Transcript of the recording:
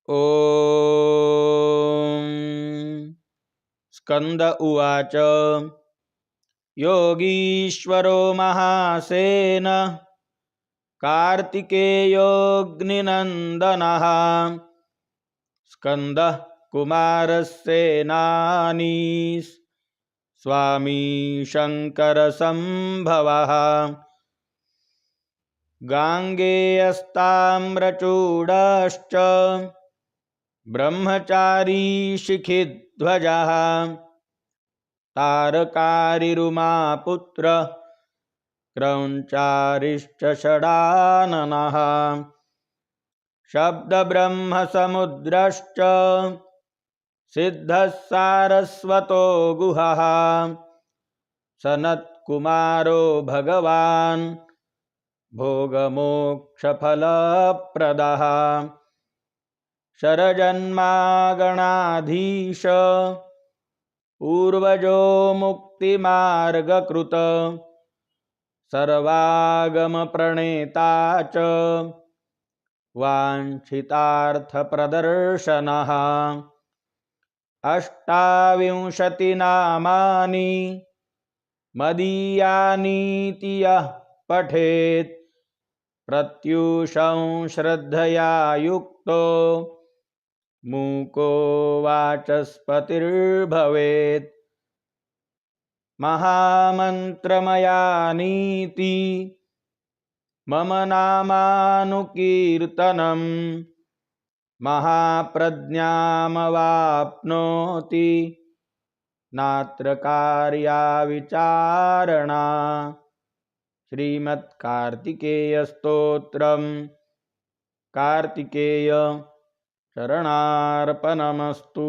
ॐ स्कंद उवाच योगीश्वरो महासेन कार्तिकेयोऽग्निनन्दनः स्कंदः कुमारस्येनानीस् स्वामी शङ्करसम्भवः गाङ्गेयस्ताम्रचूडश्च ब्रह्मचारी शिखिध्वजः तारकारिरुमापुत्र क्रौञ्चारिश्च षडाननः शब्दब्रह्मसमुद्रश्च सिद्धः सारस्वतो गुहः सनत्कुमारो भगवान् भोगमोक्षफलप्रदः शरजन्मागणाधीश पूर्वजो मुक्तिमार्गकृत सर्वागमप्रणेता च वाञ्छितार्थप्रदर्शनः 28 नामानि मदीयानीति यः पठेत् प्रत्यूषं श्रद्धया युक्तो मूको वाचस्पतिर्भवेत् महामन्त्रमयानीति मम नामानुकीर्तनं महाप्रज्ञामवाप्नोति नात्र कार्या विचारणा। श्रीमत्कार्तिकेयस्तोत्रम् कार्तिकेय शरणार्पणमस्तु।